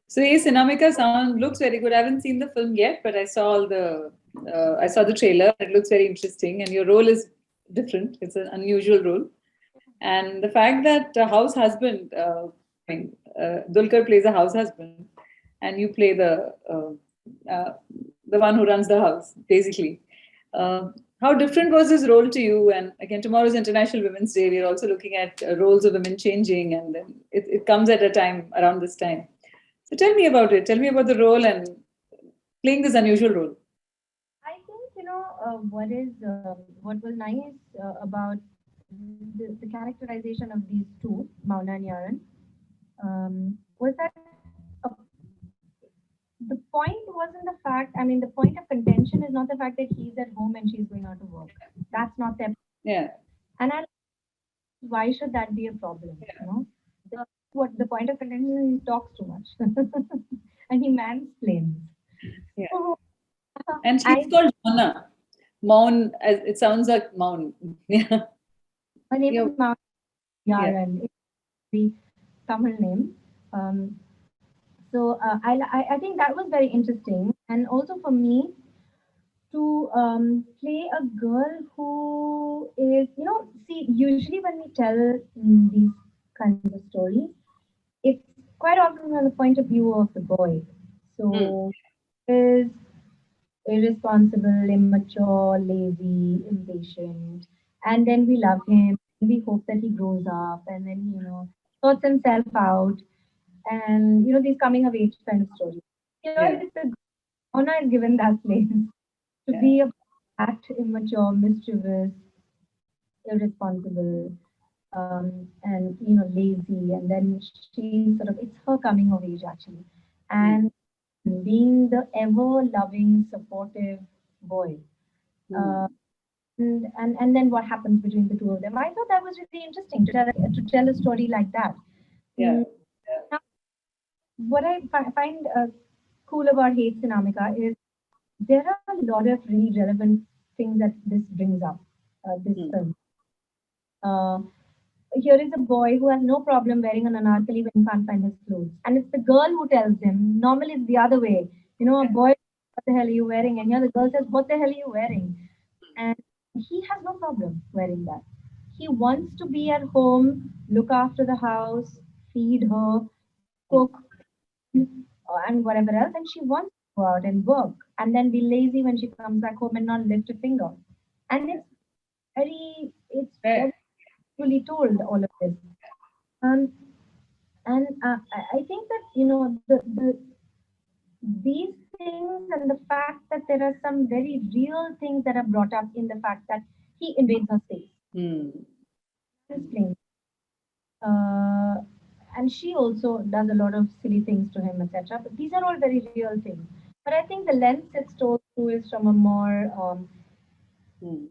So yes, Sinamika sound looks very good. I haven't seen the film yet, but I saw the trailer. It looks very interesting, and your role is different. It's an unusual role, and the fact that house husband, Dulquer plays a house husband, and you play uh, the one who runs the house, basically. Uh, how different was this role to you? And again, tomorrow's International Women's Day. We're also looking at roles of women changing, and then it comes at a time around this time. So tell me about it. Tell me about the role and playing this unusual role. I think what was nice about the characterization of these two, Mauna and Yaran, was that uh, the point wasn't the fact. I mean, the point of contention is not the fact that he's at home and she's going out to work. That's not their. Yeah, And why should that be a problem? What the point of contention is, he talks too much and he mansplains. yeah. So And she's I called Mona. Maun, it sounds like Maun. Yeah, her name yeah, is Mauna yeah. Yaran. It's the Tamil name. Um, I think that was very interesting, and also for me to play a girl who is, see, usually when we tell these kinds of stories, it's quite often from the point of view of the boy. Hmm. So is irresponsible, immature, lazy, impatient, and then we love him. We hope that he grows up and then sorts himself out, and these coming of age kind of stories. Here Yeah, it's the Honor is given that place to yeah. be a act immature, mischievous, irresponsible, and lazy, and then she's sort of it's her coming of age actually, and Hmm. being the ever loving, supportive boy. Uh, Hmm. and then what happens between the two of them? I thought that was really interesting to tell a story like that. Yeah, Mm, Now, what I find cool about Hate Sinamika is there are a lot of really relevant things that this brings up. This hmm. film. Uh, Here is a boy who has no problem wearing an anarkali when he can't find his clothes, and it's the girl who tells him. Normally, it's the other way. A boy, what the hell are you wearing? And here the girl says, "What the hell are you wearing?" And he has no problem wearing that. He wants to be at home, look after the house, feed her, cook, and whatever else. And she wants to go out and work and then be lazy when she comes back home and not lift a finger. And it's Right. very fully told all of this. Um, and I think that these things and the fact that there are some very real things that are brought up in the fact that he invades her space, Hmm. is playing, uh, and she also does a lot of silly things to him, etc. But these are all very real things. But I think the lens it's told through is from a more Hmm.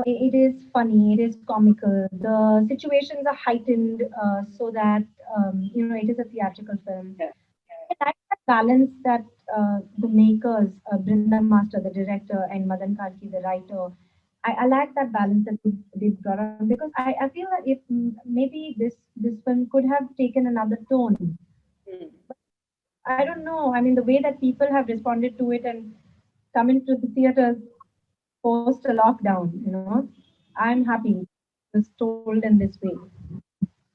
it is funny, it is comical. The situations are heightened so that it is a theatrical film. Yeah. I like that balance that the makers, Brinda Master, the director, and Madan Karki, the writer, I like that balance that they brought up because I feel that if maybe this film could have taken another tone. Hmm. I don't know. I mean, the way that people have responded to it and come into the theaters post a lockdown, I'm happy it was told in this way.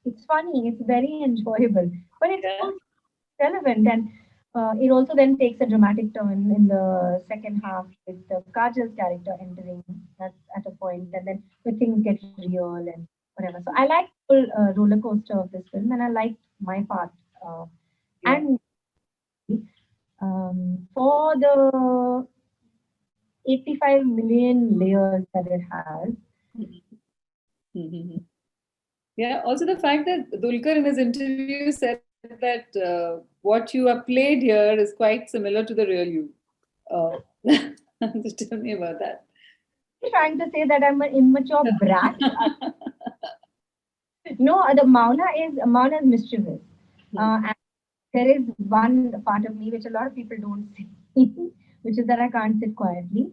It's funny, it's very enjoyable, but it's Yeah. also relevant, and it also then takes a dramatic turn in the second half with the Kajal's character entering at a point, and then the things get real and whatever. So I like the full roller coaster of this film, and I liked my part. Uh, Yeah. and for the 85 million layers that it has, Hmm. Yeah. Also, the fact that Dulquer in his interview said that what you have played here is quite similar to the real you. Uh, just tell me about that. trying to say that I'm an immature brat. No, the Mauna is mischievous. And there is one part of me which a lot of people don't see, which is that I can't sit quietly.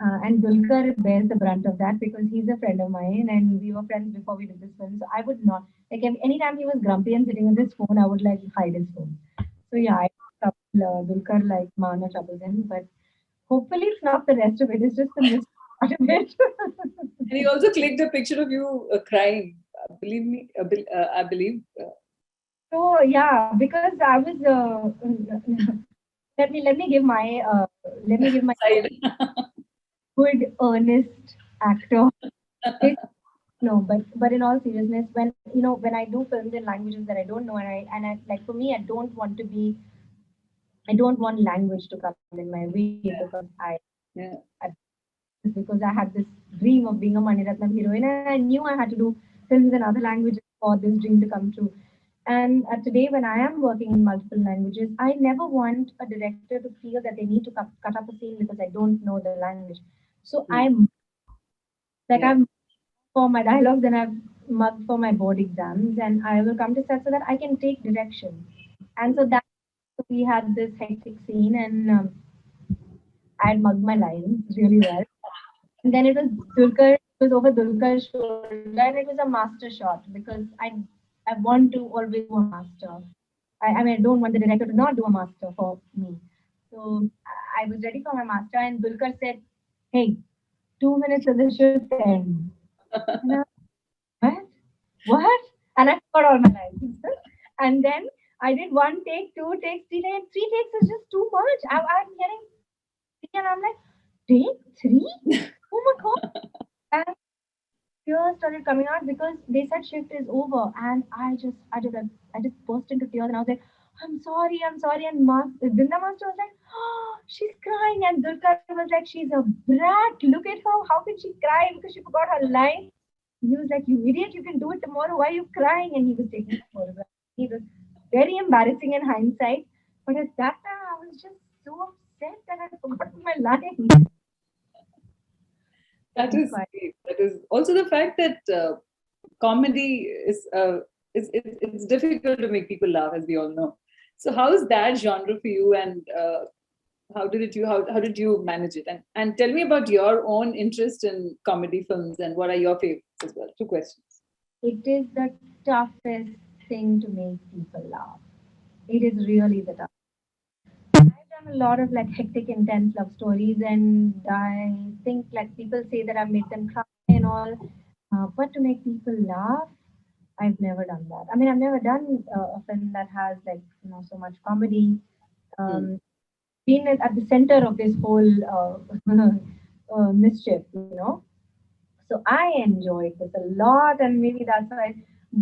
And Dulkar bears the brunt of that because he's a friend of mine and we were friends before we did this film. So I would not, like, anytime he was grumpy and sitting with his phone, I would like hide his phone. So yeah, I trouble Dulkar like Mana troubles him, but hopefully it's not the rest of it. It's just the mystery part of it. And he also clicked a picture of you crying. Believe me, I believe. So yeah, because I was let me give my Side. good earnest actor. It, no, but in all seriousness, when when I do films in languages that I don't know, and I like for me, I don't want language to come in my way because Yeah. I because I had this dream of being a Maniratnam heroine, and I knew I had to do films in other languages for this dream to come true. And today, when I am working in multiple languages, I never want a director to feel that they need to cut up a scene because I don't know the language. So Hmm. I'm like Yeah. I've for my dialogues and I've mugged for my board exams, and I will come to set so that I can take direction. And so that we had this hectic scene, and I had mugged my lines really well. And then it was Dulkar, it was over Dulkar's shoulder, and it was a master shot because I want to always do a master. I mean, I don't want the director to not do a master for me. So I was ready for my master, and Dulkar said, "Hey, 2 minutes and the should end." And I, what? What? And I forgot all my lines. And then I did one take, two takes, three takes. Three takes is just too much. I'm hearing three, and I'm like, take three? Oh my god! And tears started coming out because they said shift is over, and I just burst into tears, and I was like, I'm sorry, and Dinda Master was like, oh, she's crying, and Dulkar was like, she's a brat. Look at her. How can she cry because she forgot her line? He was like, you idiot, you can do it tomorrow. Why are you crying? And he was taking a photograph. He was very embarrassing in hindsight, but at that time I was just so upset that I forgot my line. That It's is quite great. That is also the fact that comedy it's difficult to make people laugh, as we all know. So, how is that genre for you, and how did you manage it? And tell me about your own interest in comedy films and what are your favorites as well. Two questions. it is the toughest thing to make people laugh. It is really the toughest. I've done a lot of like hectic, intense love stories, and I think like people say that I've made them cry and all. But to make people laugh, I've never done that. I mean, I've never done a film that has like so much comedy. Hmm. Been at the center of this whole mischief, So I enjoyed this a lot, and maybe that's why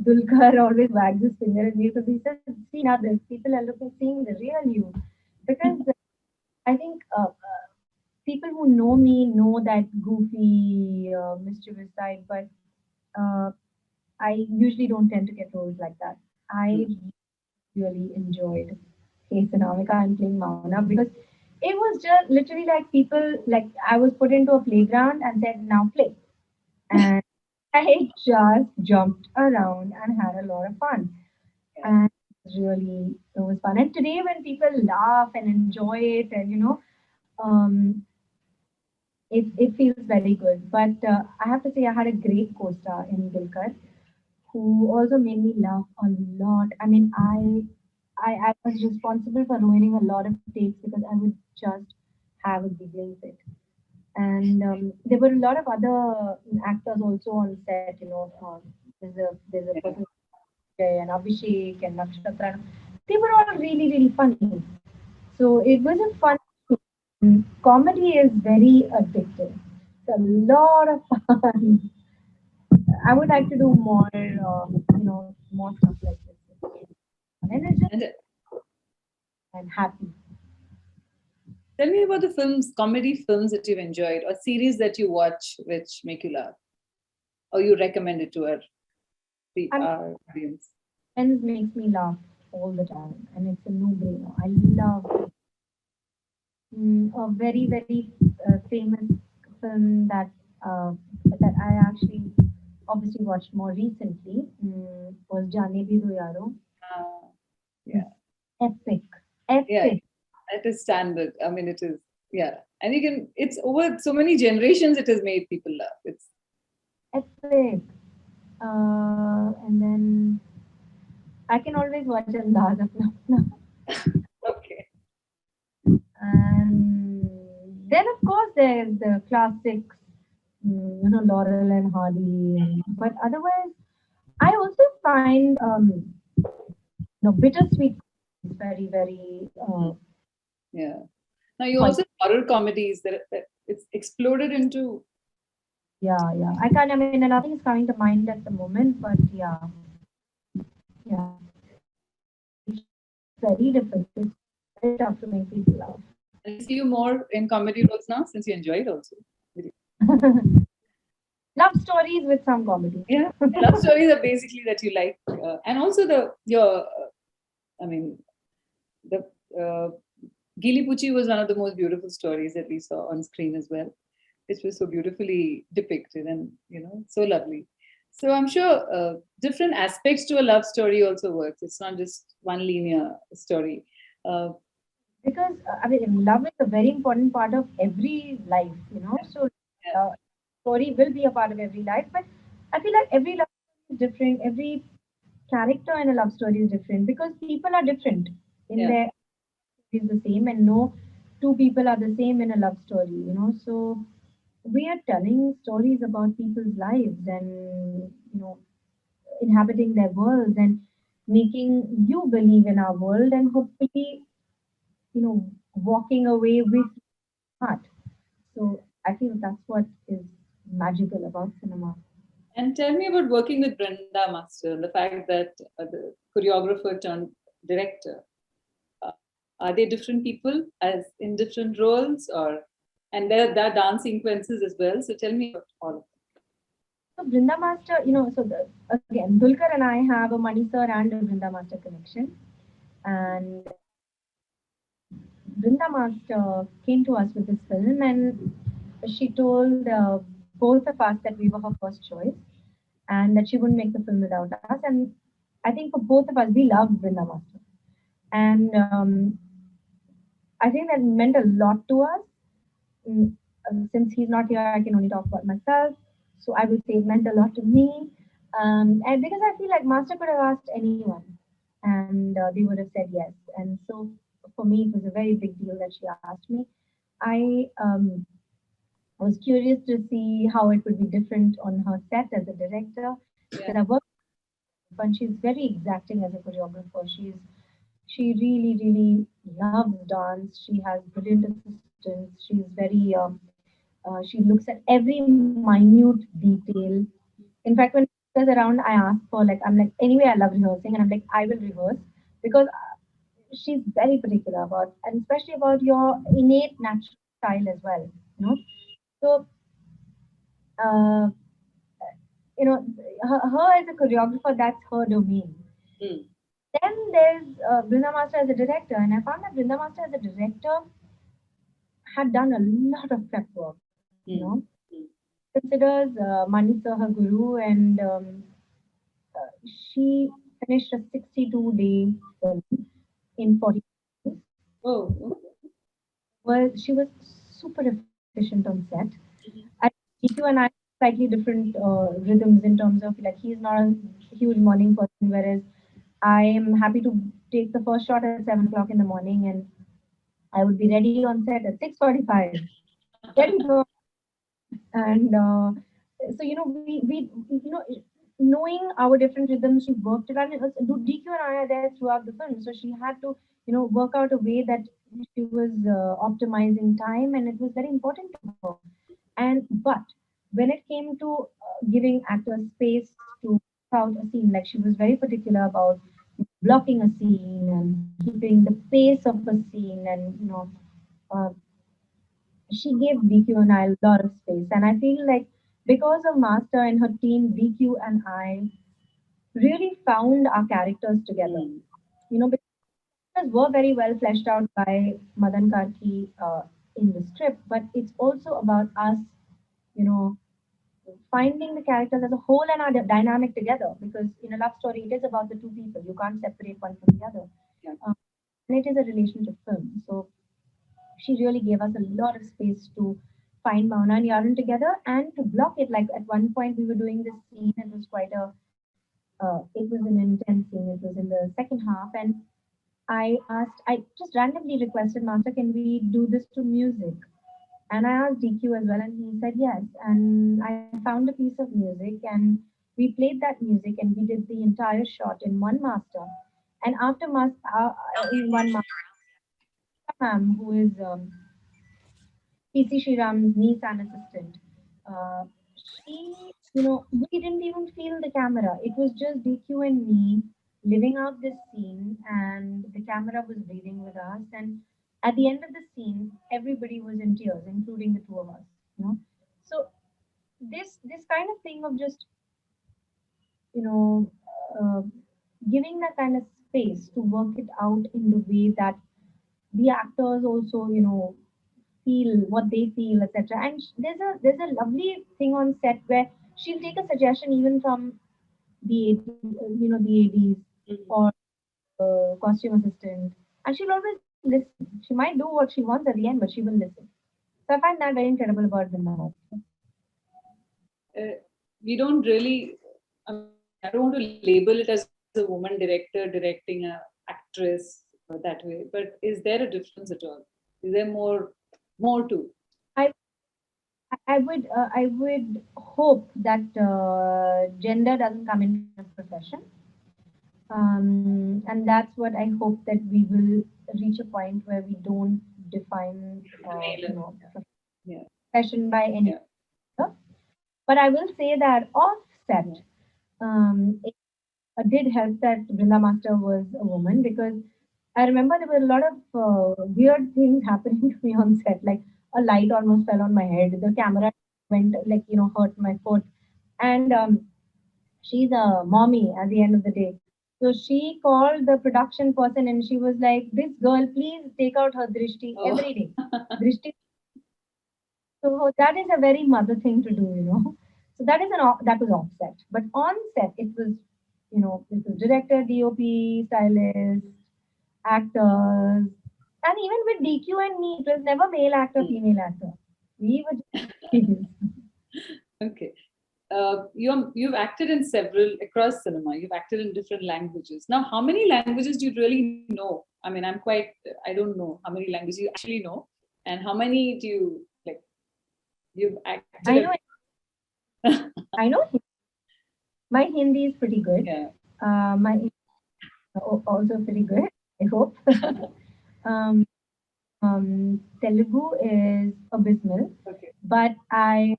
Dulkar always wags his finger at me because he says, "See now, the people are looking, seeing the real you." Because I think people who know me know that goofy, mischievous side, but uh, I usually don't tend to get roles like that. I Hmm. really enjoyed Hey Sinamika and playing Mauna because it was just literally like people, like I was put into a playground and said, now play. And I just jumped around and had a lot of fun. Yeah. And it was fun. And today, when people laugh and enjoy it, and um, it feels very good. But I have to say, I had a great co-star in Dilkar who also made me laugh a lot. I mean, I was responsible for ruining a lot of takes because I would just have a giggling fit. And there were a lot of other actors also on set. There's a person and Abhishek and Nakshatra. They were all really really funny. So it was a fun. Comedy is very addictive. It's a lot of fun. I would like to do more, more stuff like this. And it's just And I'm happy. tell me about the films, comedy films that you've enjoyed, or series that you watch which make you laugh, or you recommend it to I mean, our audience. Friends makes me laugh all the time, and it's a no-brainer. I love a very very famous film that I actually obviously watched more recently was Jaane Bhi Do Yaro. Uh, It's yeah, epic, yeah, epic. it is standard. I mean, it is, yeah, and you can. It's over so many generations. It has made people laugh. It's Epic. And then I can always watch Andaz Apna Apna. course, there's the classics, Laurel and Hardy, but otherwise, I also find bittersweet is very, very Yeah. Now you quite. also horror comedies that it's exploded into. Yeah, yeah. I can't. I mean, nothing is coming to mind at the moment, but yeah, yeah. It's very difficult. It's very tough to make people laugh. And we see you more in comedy roles now since you enjoy it also. Love stories with some comedy. Yeah, love stories are basically that you like, and also I mean, the Gili Pucci was one of the most beautiful stories that we saw on screen as well. It was so beautifully depicted and so lovely. So I'm sure different aspects to a love story also works. It's not just one linear story. Uh, Because I mean, love is a very important part of every life, So, yeah, story will be a part of every life, but I feel like every love story is different. Every character in a love story is different because people are different in yeah, their is the same, and no two people are the same in a love story. So we are telling stories about people's lives and inhabiting their worlds and making you believe in our world and hopefully walking away with heart. So I feel that's what is magical about cinema. and tell me about working with Brenda Master, the fact that the choreographer turned director. Are they different people as in different roles, or and there are dance sequences as well? So tell me about all of So Brinda Master, again, Dulkar and I have a Mani Sir and a Brinda Master connection. And Brinda Master came to us with this film, and she told both of us that we were her first choice and that she wouldn't make the film without us. And I think for both of us, we loved Brinda Master. And I think that meant a lot to us. Mm, since he's not here, I can only talk about myself. So I will say it meant a lot to me. And because I feel like Master could have asked anyone and they would have said yes. And so for me, it was a very big deal that she asked me. I was curious to see how it would be different on her set as a director. it. That Yeah. I worked, but she's very exacting as a choreographer. She really, really loves dance. She has brilliant assistants. She's very she looks at every minute detail. In fact, when she goes around, I ask for like I'm like anyway I love rehearsing, and I'm like I will rehearse because she's very particular about and especially about your innate natural style as well. So uh, her as a choreographer, that's her domain. Hmm. Then there's Brinda Master as a director, and I found that Brinda Master as a director had done a lot of prep work. Hmm. Hmm. Considers Mani Sir her guru, and she finished a 62-day film in 40 days. Oh, okay. Well, she was super efficient on set. Mhm. And DQ and I slightly different rhythms in terms of like he's not a huge morning person, whereas I am happy to take the first shot at 7 o'clock in the morning, and I would be ready on set at 6:45, ready to go. And so knowing our different rhythms, she worked it out. And DQ and I are there throughout the film, so she had to work out a way that she was optimizing time, and it was very important to her. And but when it came to giving actors space to out a scene, like she was very particular about blocking a scene and keeping the pace of a scene, and uh, she gave DQ and I a lot of space. And I feel like because of Master and her team, DQ and I really found our characters together. Hmm. Because characters were very well fleshed out by Madan Karki in the script, but it's also about us, you know, finding the characters as a whole and our dynamic together. Because in a love story, it is about the two people. You can't separate one from the other. Yeah. And it is a relationship film. So she really gave us a lot of space to find Mauna and Yaran together and to block it. Like at one point, we were doing this scene. It was quite it was an intense scene. It was in the second half, and I just randomly requested Master, can we do this to music? And I asked DQ as well, and he said yes. And I found a piece of music, and we played that music, and we did the entire shot in one master. And after in one master, ma'am, who is PC Shriram's niece and assistant, we didn't even feel the camera. It was just DQ and me living out this scene, and the camera was breathing with us. And at the end of the scene, everybody was in tears, including the two of us. You know, so this kind of thing of just you know uh, giving that kind of space to work it out in the way that the actors also feel what they feel, etc. And there's a lovely thing on set where she'll take a suggestion even from the ADs or costume assistant, and she'll always listen. She might do what she wants at the end, but she will listen. So I find that very incredible about Vrinda. We don't really, I mean, I don't want to label it as a woman director directing a actress that way, but is there a difference at all? Is there more to? I I would hope that gender doesn't come into the profession, and that's what I hope that we will reach a point where we don't define Yeah. profession by any. Yeah. Other. But I will say that offset, it did help that Brinda Master was a woman, because I remember there were a lot of weird things happening to me on set. Like a light almost fell on my head. The camera went hurt my foot, and she's a mommy at the end of the day. So she called the production person and she was like, "This girl, please take out her drishti Oh. every day. Drishti." So that is a very mother thing to do. So that was offset. But on set, it was director, DOP, stylist, actors, and even with DQ and me, it was never male actor, female actor. We were just Okay. You've acted in several across cinema. You've acted in different languages. Now, how many languages do you really know? I mean, I don't know how many languages you actually know, and how many do you like? You've acted. I know. I know. My Hindi is pretty good. Yeah. My English is also pretty good. I hope. um, Telugu is abysmal, Okay. but I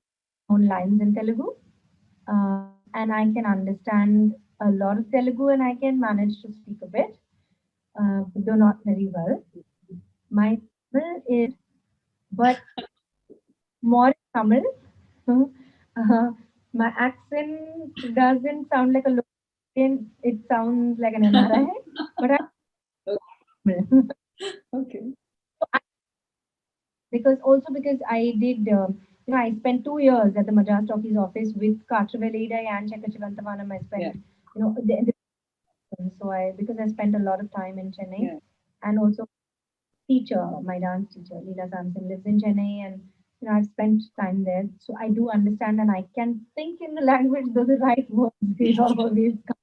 own lines in Telugu, and I can understand a lot of Telugu, and I can manage to speak a bit, though not very well. My Tamil is, but more Tamil. uh, my accent doesn't sound like a local. It sounds like an NRI, but I'm Okay. because I did, I spent 2 years at the Madras Talkies office with Katravelida and Chekachivantavanam. I spent, Yeah. so because I spent a lot of time in Chennai, Yeah. and also teacher, my dance teacher, Leela Samson, lives in Chennai, and I've spent time there, so I do understand and I can think in the language, though the right words they always come.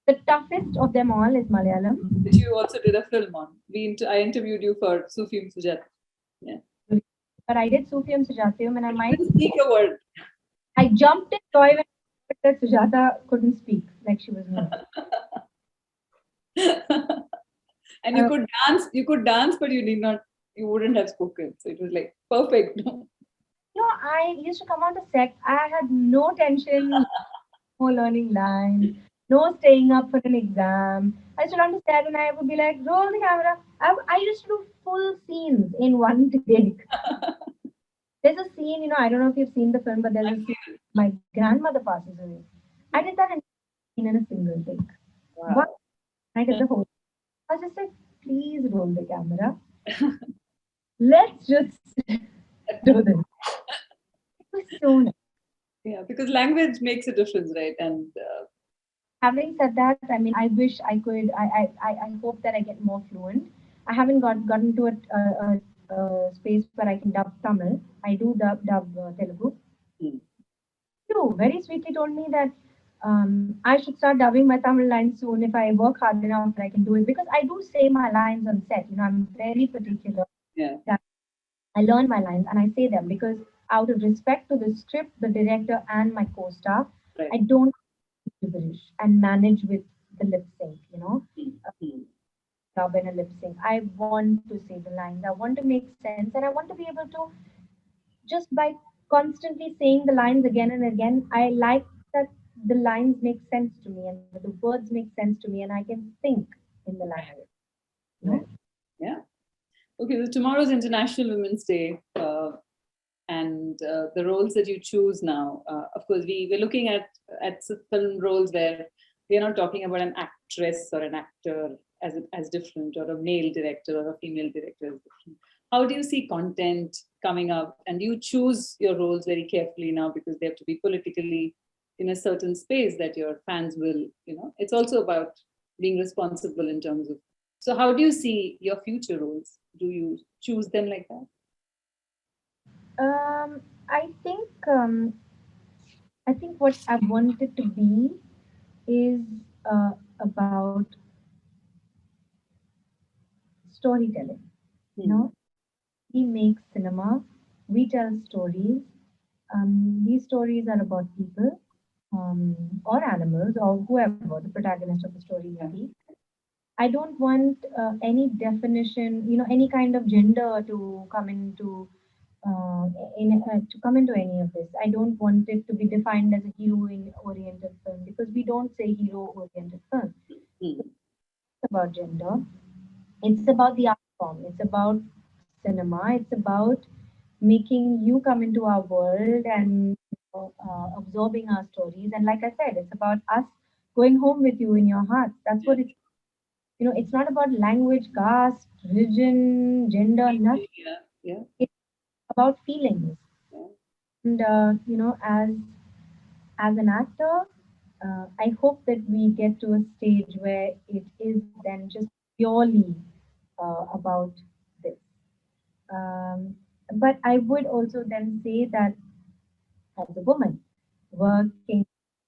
The toughest of them all is Malayalam. Which you also did a film on. I interviewed you for Sufim Sujat. Yeah. But I did Sufiyam Sujatyam, and You didn't speak a word. I jumped in joy when I heard that Sujata couldn't speak, like she was mute. And you could dance, but you wouldn't have spoken. So it was like perfect. I used to come on the set. I had no tension, no learning lines, no staying up for an exam. I used to on the set and I would be like, roll the camera. I used to do full scenes in one take. There's a scene, I don't know if you've seen the film, but there's a scene my grandmother passes away. I did that in a single take. Wow. One, I did the whole. I was just like, please roll the camera. Let's just do this. It was so nice. Yeah, because language makes a difference, right? And Having said that, I mean, I wish I could. I hope that I get more fluent. I haven't gotten to a space where I can dub Tamil. I do dub Telugu. You very sweetly told me that I should start dubbing my Tamil lines soon if I work hard enough. I can do it because I do say my lines on set. I'm very particular. yeah. That I learn my lines and I say them because out of respect to the script, the director, and my co-star, Right. I don't gibberish and manage with the lip sync. Mm. Dub and a lip sync. I want to say the lines. I want to make sense, and I want to be able to just by constantly saying the lines again and again. I like that the lines make sense to me and the words make sense to me, and I can think in the language. You know? Right. Yeah. Okay. So tomorrow's International Women's Day. And the roles that you choose now. Of course, we're looking at film roles where we are not talking about an actress or an actor as different, or a male director or a female director as different. How do you see content coming up? And you choose your roles very carefully now because they have to be politically in a certain space that your fans will, it's also about being responsible in terms of. So, how do you see your future roles? Do you choose them like that? I think what I wanted to be is about storytelling. You Hmm. know, we make cinema, we tell stories. These stories are about people, or animals, or whoever the protagonist of the story may Yeah. be. I don't want any definition, any kind of gender to come into to come into any of this. I don't want it to be defined as a heroine-oriented film because we don't say hero-oriented film. Hmm. It's about gender. It's about the art form. It's about cinema. It's about making you come into our world and absorbing our stories. And like I said, it's about us going home with you in your heart. That's Yeah. what it's. It's not about language, caste, religion, gender, nothing. Yeah. Yeah. It's about feelings. Yeah. And as an actor, I hope that we get to a stage where it is then just purely about this. Um, but I would also then say that as a woman working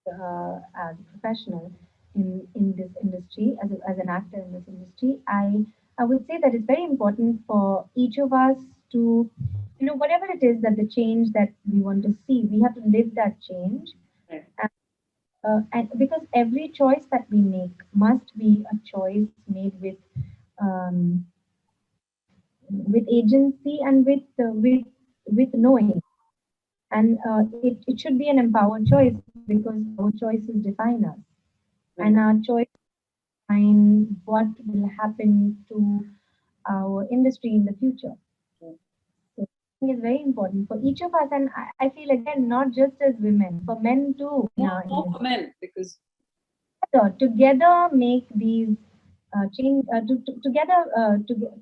as a professional in this industry, as an actor in this industry, I would say that it's very important for each of us to, whatever it is that the change that we want to see, we have to live that change. Right. And because every choice that we make must be a choice made um, with agency and with knowing. And it should be an empowered choice because our choices define us, and Right. our choice define what will happen to our industry in the future. Right. So I think it's very important for each of us, and I feel again not just as women, for men too in our More industry. for men because Together make these change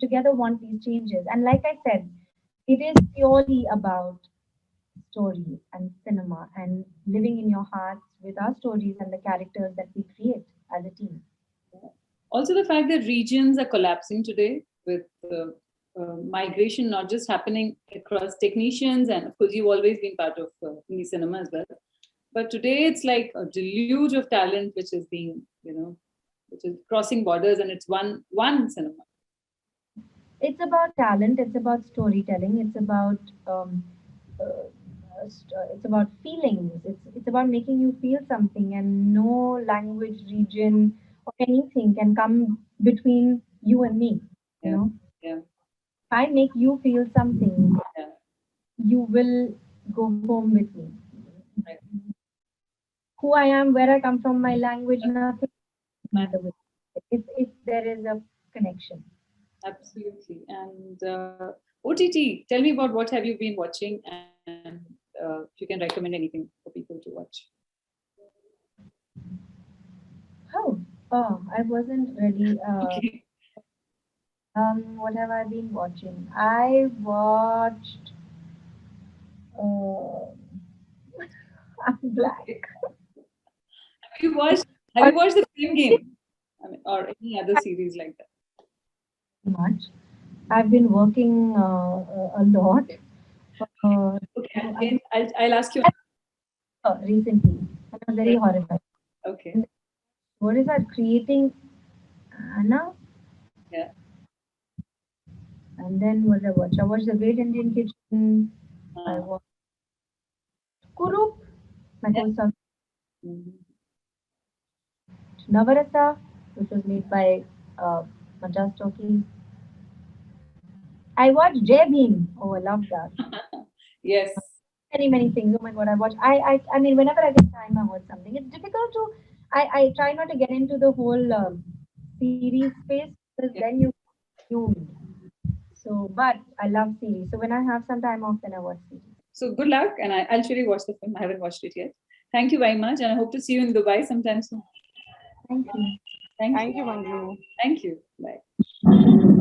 together want these changes. And like I said, it is purely about stories and cinema and living in your hearts with our stories and the characters that we create as a team. also the fact that regions are collapsing today with migration not just happening across technicians, and of course you've always been part of Hindi cinema as well. But today it's like a deluge of talent which is being, which is crossing borders, and it's one cinema. It's about talent, it's about storytelling, it's about feelings, it's about making you feel something, and no language, region, or anything can come between you and me. You Yeah. know, Yeah. if I make you feel something, Yeah. you will go home with me. Right. Who I am, where I come from, my language, That's nothing man- matter with it. If there is a connection. Absolutely. And OTT, tell me about what have you been watching, and if you can recommend anything for people to watch. Oh, I wasn't ready. Okay. What have I been watching? I watched. Uh, I'm blank. Okay. Have you watched have you watched the Film Game? I mean, or any other series like that? Much. I've been working a lot. Okay, So I'll change. I'll ask you. recently, I was very horrified. Okay. And what is that? Creating Anna? Yeah. And then what I watched? I watched The Great Indian Kitchen. I watched Kurup, my co-star Mhm. Navarasa, which was made by Madras Talkies. I watched Jai Bhim. Oh, I love that. Yes. Many things. Oh my God, I watch. I mean, whenever I get time, I watch something. It's difficult to. I try not to get into the whole series space because Yeah. then you. So, but I love series. So when I have some time off, then I watch series. So good luck, and I'll surely watch the film. I haven't watched it yet. Thank you very much, and I hope to see you in Dubai sometime soon. Thank you. Thank you. Thank you, Manju. Thank you. Bye.